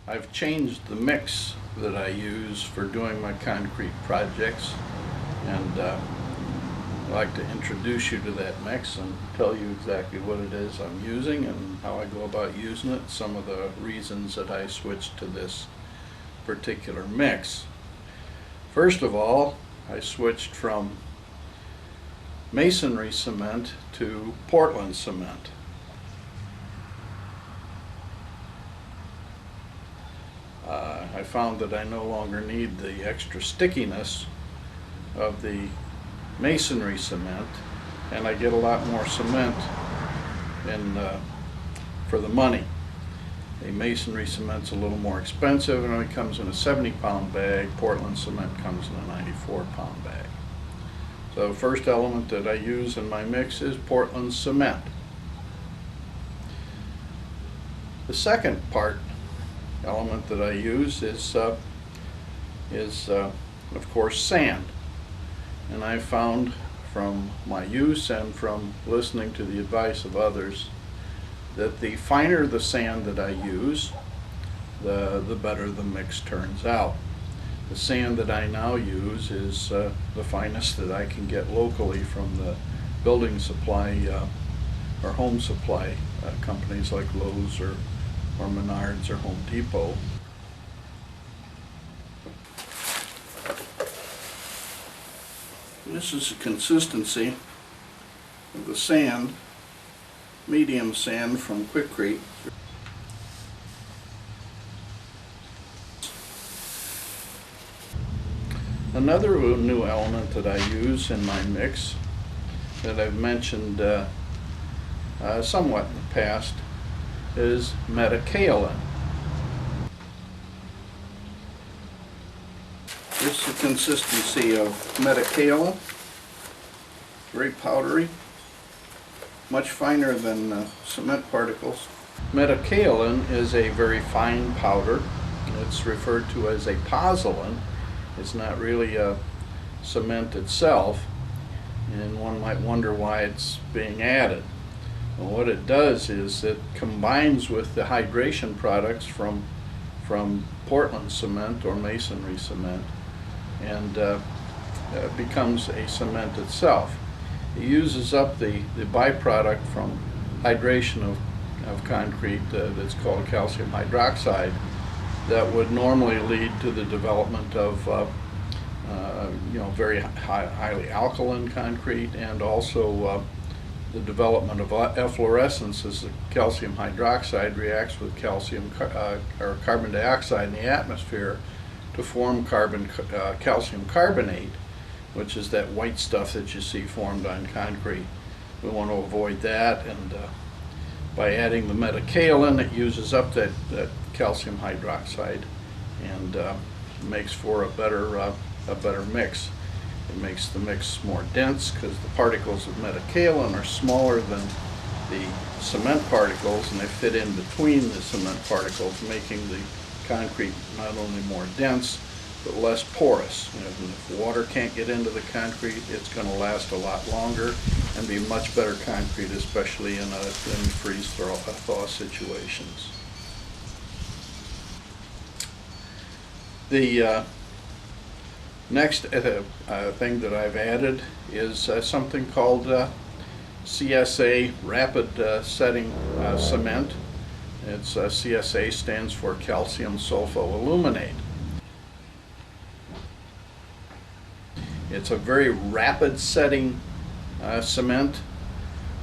I've changed the mix that I use for doing my concrete projects, and I'd like to introduce you to that mix and tell you exactly what it is I'm using and how I go about using it, some of the reasons that I switched to this particular mix. First of all, I switched from masonry cement to Portland cement. I found that I no longer need the extra stickiness of the masonry cement, and I get a lot more cement for the money. The masonry cement's a little more expensive, and it only comes in a 70-pound bag. Portland cement comes in a 94-pound bag. So the first element that I use in my mix is Portland cement. The second element that I use is of course sand. And I found from my use and from listening to the advice of others that the finer the sand that I use, the better the mix turns out. The sand that I now use is the finest that I can get locally from the building supply or home supply companies like Lowe's or Menards or Home Depot. This is the consistency of the sand, medium sand from Acrylic. Another new element that I use in my mix that I've mentioned somewhat in the past is metakaolin. This is the consistency of metakaolin, very powdery, much finer than cement particles. Metakaolin is a very fine powder. It's referred to as a pozzolan. It's not really a cement itself, and one might wonder why it's being added. Well, what it does is it combines with the hydration products from Portland cement or masonry cement, and becomes a cement itself. It uses up the byproduct from hydration of concrete that's called calcium hydroxide that would normally lead to the development of very highly alkaline concrete, and also the development of efflorescence as the calcium hydroxide reacts with calcium or carbon dioxide in the atmosphere to form calcium carbonate, which is that white stuff that you see formed on concrete. We want to avoid that, and by adding the metakaolin, it uses up that calcium hydroxide and makes for a better mix. It makes the mix more dense because the particles of metakaolin are smaller than the cement particles, and they fit in between the cement particles, making the concrete not only more dense but less porous. And if water can't get into the concrete, it's going to last a lot longer and be much better concrete, especially in freeze-thaw situations. The next thing that I've added is something called CSA rapid setting cement. It's CSA stands for calcium sulfoaluminate. It's a very rapid setting cement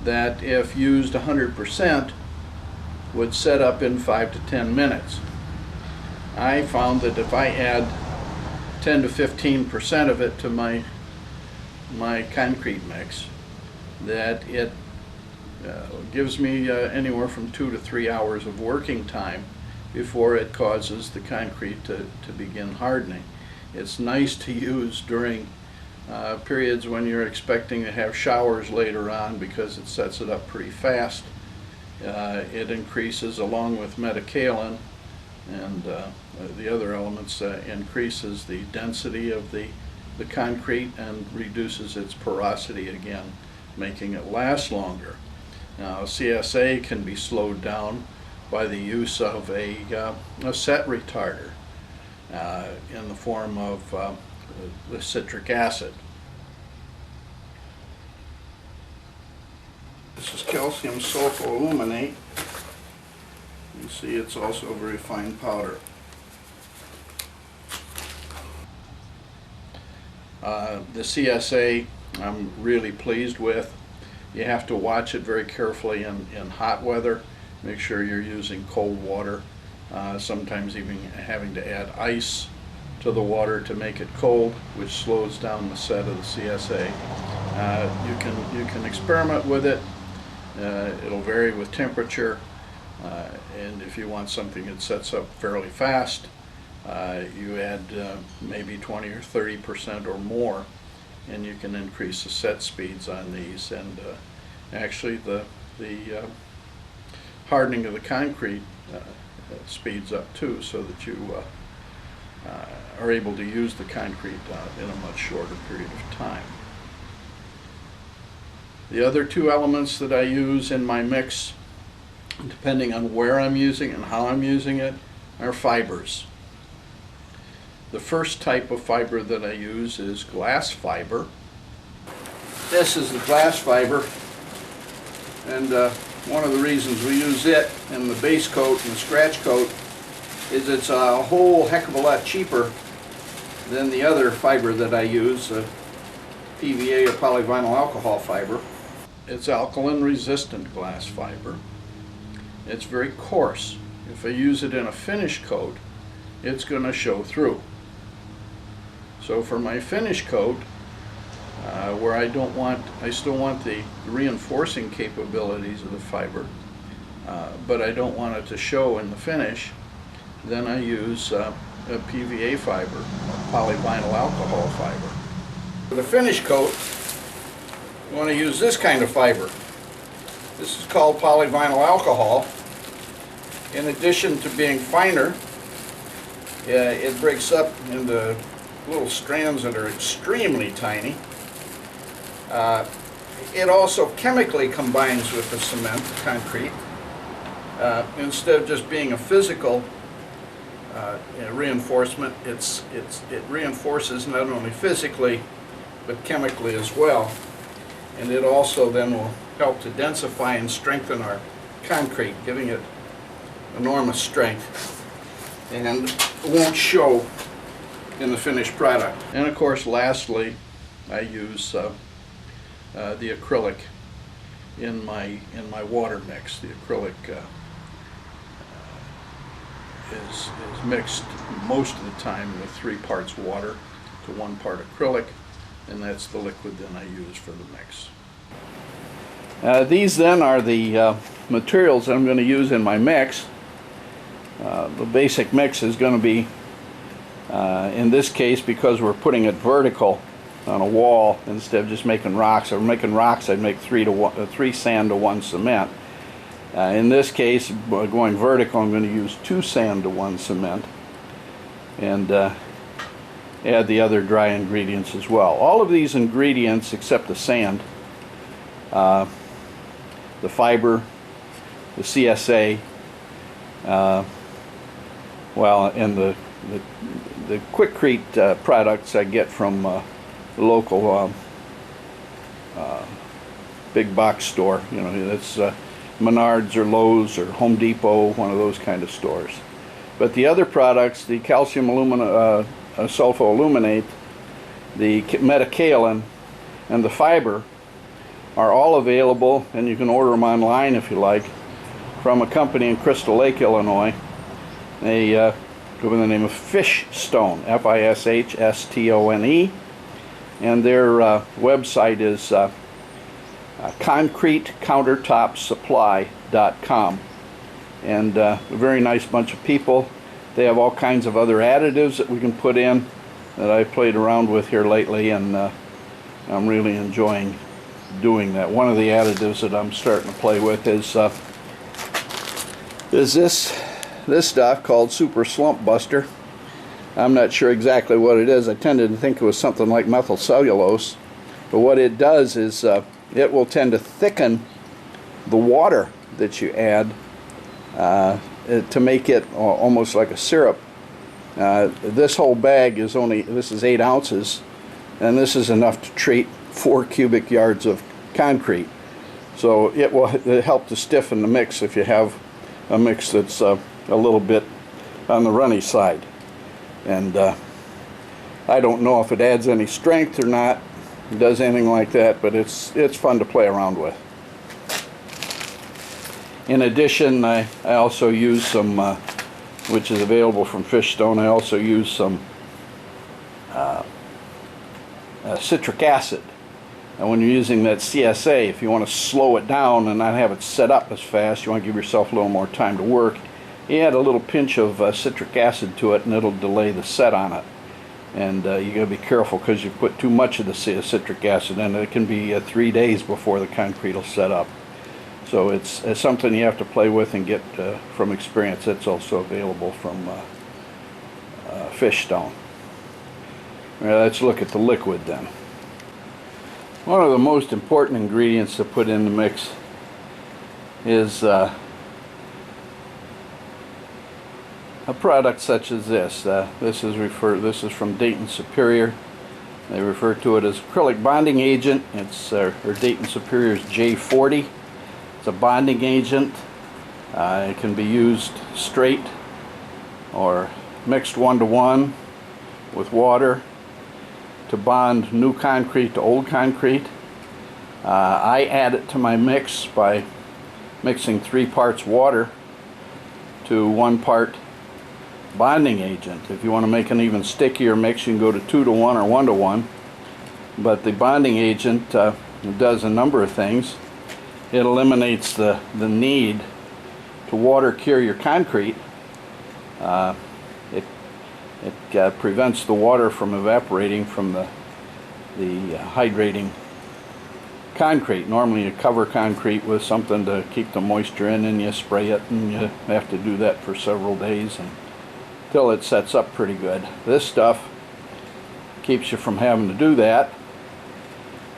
that, if used 100%, would set up in 5 to 10 minutes. I found that if I add 10 to 15% of it to my concrete mix, that it gives me anywhere from 2 to 3 hours of working time before it causes the concrete to begin hardening. It's nice to use during periods when you're expecting to have showers later on, because it sets it up pretty fast. It increases, along with metakaolin and the other elements, increases the density of the concrete and reduces its porosity again, making it last longer. Now, CSA can be slowed down by the use of a set retarder in the form of the citric acid. This is calcium sulfoaluminate. You see it's also a very fine powder. The CSA I'm really pleased with. You have to watch it very carefully in hot weather. Make sure you're using cold water. Sometimes even having to add ice to the water to make it cold, which slows down the set of the CSA. You can experiment with it. It'll vary with temperature, and if you want something that sets up fairly fast, you add maybe 20 or 30% or more, and you can increase the set speeds on these. And actually the hardening of the concrete speeds up too, so that you are able to use the concrete in a much shorter period of time. The other two elements that I use in my mix, depending on where I'm using and how I'm using it, are fibers. The first type of fiber that I use is glass fiber. This is the glass fiber, and one of the reasons we use it in the base coat and the scratch coat is it's a whole heck of a lot cheaper than the other fiber that I use, PVA or polyvinyl alcohol fiber. It's alkaline resistant glass fiber. It's very coarse. If I use it in a finish coat, it's going to show through. So for my finish coat, where I still want the reinforcing capabilities of the fiber, but I don't want it to show in the finish, then I use a PVA fiber, a polyvinyl alcohol fiber. For the finish coat, you want to use this kind of fiber. This is called polyvinyl alcohol. In addition to being finer, it breaks up into little strands that are extremely tiny. It also chemically combines with the cement, the concrete. Instead of just being a physical reinforcement, it reinforces not only physically but chemically as well. And it also then will help to densify and strengthen our concrete, giving it enormous strength, and it won't show in the finished product. And of course, lastly, I use the acrylic in my water mix. The acrylic is mixed most of the time with 3 parts water to 1 part acrylic, and that's the liquid then I use for the mix. These then are the materials that I'm going to use in my mix. The basic mix is going to be, in this case, because we're putting it vertical on a wall instead of just making rocks. If I'm making rocks, I'd make 3 sand to 1 cement. In this case, going vertical, I'm going to use 2 sand to 1 cement, and add the other dry ingredients as well. All of these ingredients, except the sand, the fiber, the CSA, and the Quikrete products I get from the local big box store. You know, that's Menards or Lowe's or Home Depot, one of those kind of stores. But the other products, the calcium sulfoaluminate, the metakaolin, and the fiber, are all available, and you can order them online if you like, from a company in Crystal Lake, Illinois. They go by the name of Fishstone, Fishstone, and their website is concretecountertopsupply.com. And a very nice bunch of people. They have all kinds of other additives that we can put in that I've played around with here lately, and I'm really enjoying doing that. One of the additives that I'm starting to play with is this stuff called Super Slump Buster. I'm not sure exactly what it is. I tended to think it was something like methyl cellulose, but what it does is it will tend to thicken the water that you add to make it almost like a syrup. This whole bag is this is 8 ounces, and this is enough to treat 4 cubic yards of concrete. So it will help to stiffen the mix if you have a mix that's a little bit on the runny side. And I don't know if it adds any strength or not, it does anything like that, but it's fun to play around with. In addition, I also use some, which is available from Fishstone, I also use some citric acid. And when you're using that CSA, if you want to slow it down and not have it set up as fast, you want to give yourself a little more time to work, you add a little pinch of citric acid to it and it'll delay the set on it. And you got to be careful because you put too much of the citric acid in it. It can be 3 days before the concrete will set up. So it's something you have to play with and get from experience. It's also available from Fishstone. Well, let's look at the liquid then. One of the most important ingredients to put in the mix is a product such as this. This is from Dayton Superior. They refer to it as acrylic bonding agent. It's or Dayton Superior's J40. It's a bonding agent. It can be used straight or mixed 1-to-1 with water to bond new concrete to old concrete. I add it to my mix by mixing 3 parts water to 1 part bonding agent. If you want to make an even stickier mix, you can go to 2-to-1 or 1-to-1. But the bonding agent does a number of things. It eliminates the need to water cure your concrete. It prevents the water from evaporating from the hydrating concrete. Normally you cover concrete with something to keep the moisture in, and you spray it, and you have to do that for several days until it sets up pretty good. This stuff keeps you from having to do that.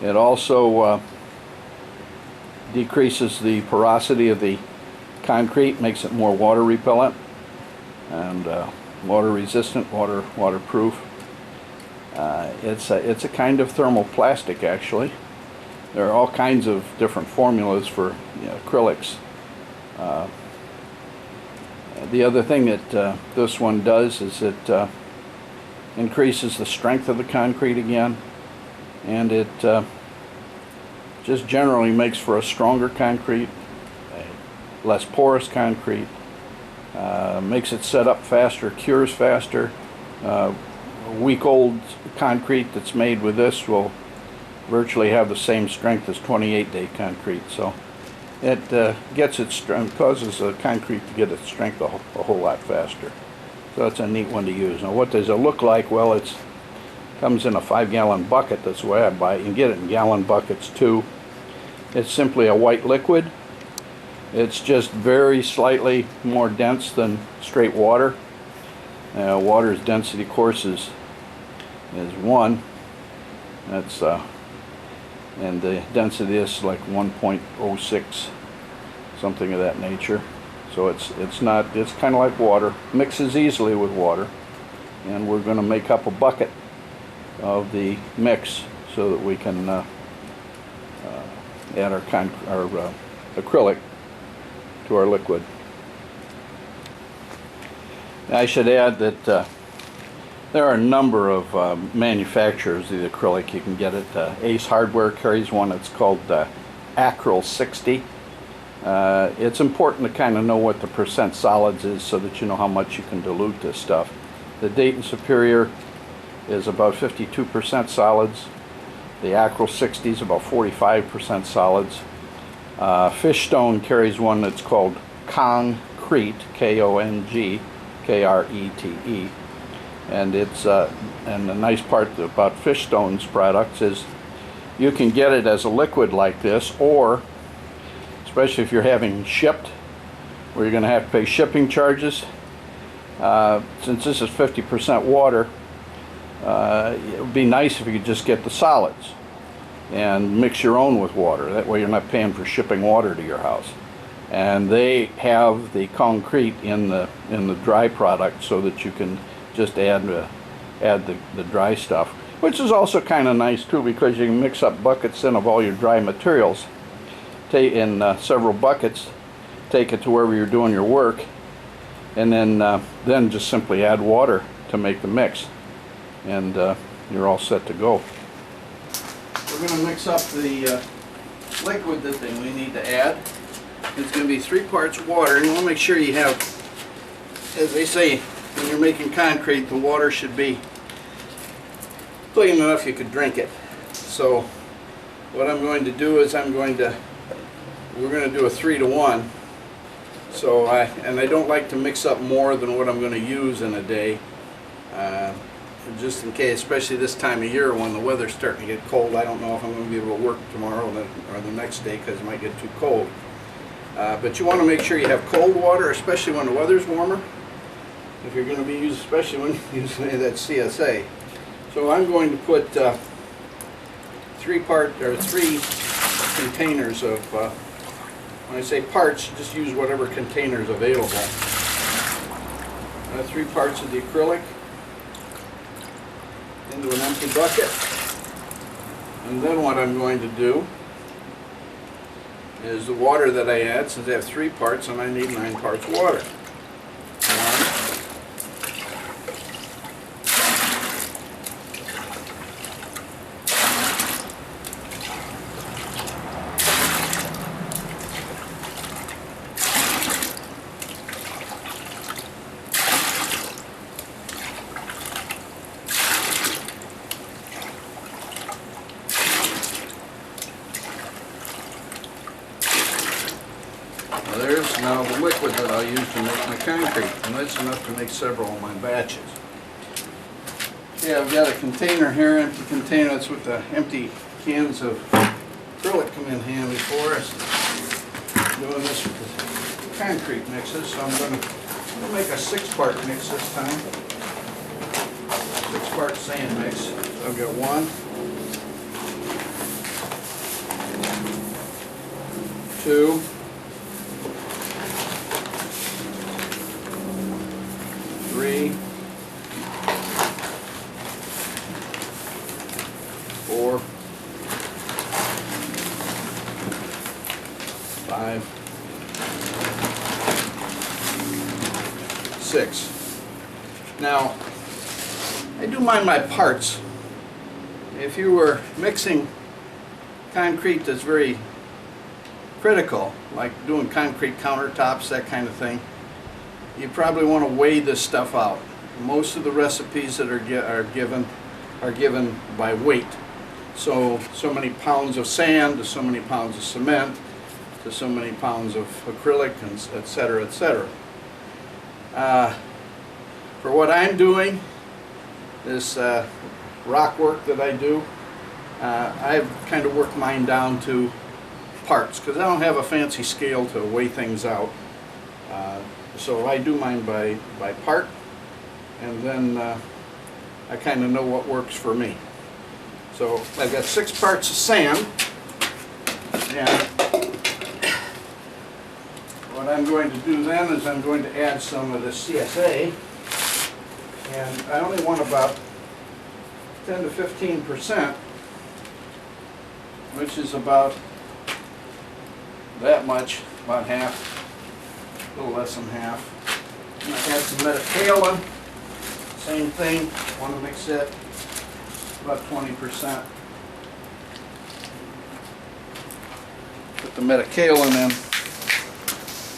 It also decreases the porosity of the concrete, makes it more water repellent and water resistant, waterproof. It's a kind of thermoplastic, actually. There are all kinds of different formulas for acrylics. The other thing that this one does is it increases the strength of the concrete again, and it just generally makes for a stronger concrete, a less porous concrete, makes it set up faster, cures faster. Week-old concrete that's made with this will virtually have the same strength as 28-day concrete. So it gets its strength, causes the concrete to get its strength a whole lot faster. So it's a neat one to use. Now, what does it look like? Well, it comes in a 5-gallon bucket. That's the way I buy it. You can get it in gallon buckets too. It's simply a white liquid. It's just very slightly more dense than straight water. Water's density, of course, is 1. That's and the density is like 1.06, something of that nature. So it's kind of like water. Mixes easily with water, and we're going to make up a bucket of the mix so that we can add our acrylic to our liquid. I should add that there are a number of manufacturers of the acrylic. You can get it. Ace Hardware carries one. It's called Acrylic 60. It's important to kind of know what the percent solids is so that you know how much you can dilute this stuff. The Dayton Superior is about 52% solids. The Acrylic 60 is about 45% solids. Fishstone carries one that's called Concrete, K-O-N-G, K-R-E-T-E. And it's and the nice part about Fishstone's products is you can get it as a liquid like this, or especially if you're having shipped, where you're going to have to pay shipping charges. Since this is 50% water, it would be nice if you could just get the solids and mix your own with water. That way you're not paying for shipping water to your house. and they have the concrete in the dry product so that you can just add the dry stuff, which is also kind of nice too, because you can mix up buckets then of all your dry materials, take in several buckets, take it to wherever you're doing your work, and then just simply add water to make the mix, and you're all set to go. We're going to mix up the liquid that we need to add. It's going to be 3 parts water, and you want to make sure you have, as they say, when you're making concrete, the water should be clean enough you could drink it. So what I'm going to do is we're going to do a 3-to-1. So I don't like to mix up more than what I'm going to use in a day, just in case, especially this time of year when the weather's starting to get cold. I don't know if I'm going to be able to work tomorrow or the next day because it might get too cold. But you want to make sure you have cold water, especially when the weather's warmer, if you're going to be using, especially when you're using that CSA. So I'm going to put 3 containers of, when I say parts, just use whatever containers available. 3 parts of the acrylic into an empty bucket. And then what I'm going to do is the water that I add, since I have 3 parts and I need 9 parts water. 1, there's now the liquid that I'll use to make my concrete, and that's enough to make several of my batches. Yeah, I've got a container here, empty container. That's what the empty cans of acrylic come in handy for us. Doing this with the concrete mixes, so I'm going to make a 6-part mix this time. 6-part sand mix. So I've got 1, 2, 3, 4, 5, 6. Now, I do mind my parts. If you were mixing concrete that's very critical, like doing concrete countertops, that kind of thing, you probably want to weigh this stuff out. Most of the recipes that are given by weight. So many pounds of sand to so many pounds of cement to so many pounds of acrylic, and etc., etc. For what I'm doing, this rock work that I do, I've kind of worked mine down to parts because I don't have a fancy scale to weigh things out. So I do mine by part, and then I kind of know what works for me. So I've got 6 parts of sand, and what I'm going to do then is I'm going to add some of this CSA, and I only want about 10 to 15%, which is about that much, about half. A little less than half. I'm going to add some metakaolin. Same thing. Want to mix it about 20%. Put the metakaolin in,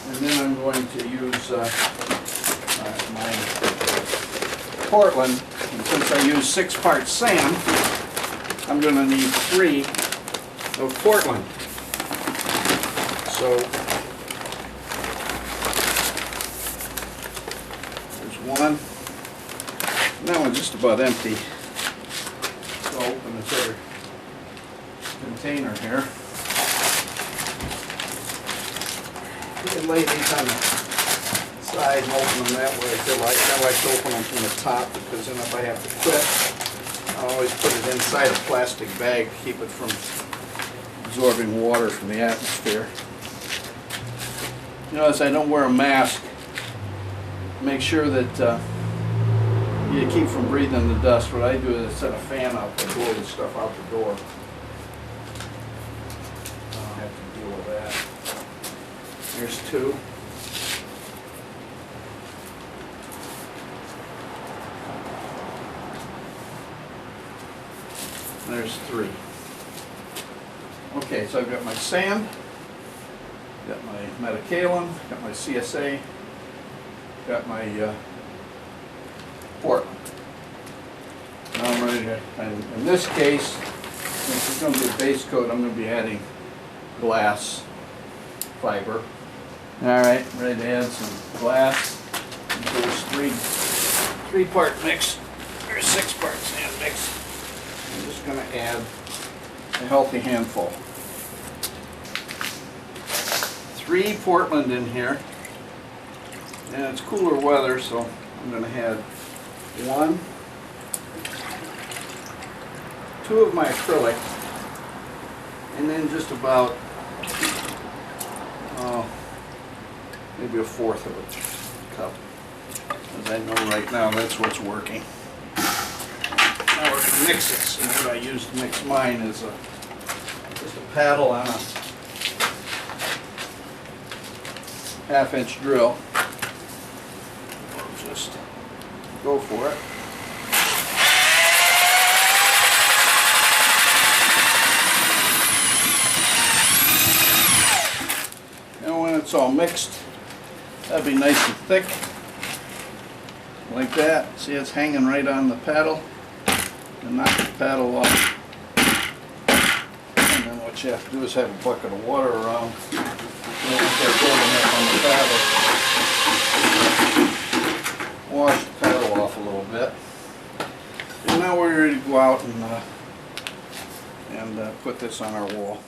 and then I'm going to use my Portland. And since I use 6 parts sand, I'm going to need 3 of Portland. So one. That one's just about empty. So I'll open this other container here. You can lay these on the side and open them that way if you like. I like to open them from the top because then if I have to quit, I always put it inside a plastic bag to keep it from absorbing water from the atmosphere. Notice I don't wear a mask. Make sure that you keep from breathing the dust. What I do is I set a fan out to blow the stuff out the door. I don't have to deal with that. There's two. There's three. Okay, so I've got my sand, got my metakaolin, got my CSA, got my Portland. Now I'm ready to, and in this case, since it's going to be a base coat, I'm going to be adding glass fiber. Alright, ready to add some glass into this three-part mix, or 6-part sand mix. I'm just going to add a healthy handful. 3 Portland in here, and it's cooler weather, so I'm going to add 1, 2 of my acrylic, and then just about maybe a 1/4 of a cup. As I know right now, that's what's working. Now we're going to mix this, and what I use to mix mine is just a paddle on a 1/2-inch drill. We'll just go for it. And when it's all mixed, that'll be nice and thick, like that. See, it's hanging right on the paddle. And knock the paddle off. And then what you have to do is have a bucket of water around. You don't want that building up on the paddle. Wash the paddle off a little bit. And now we're ready to go out and put this on our wall.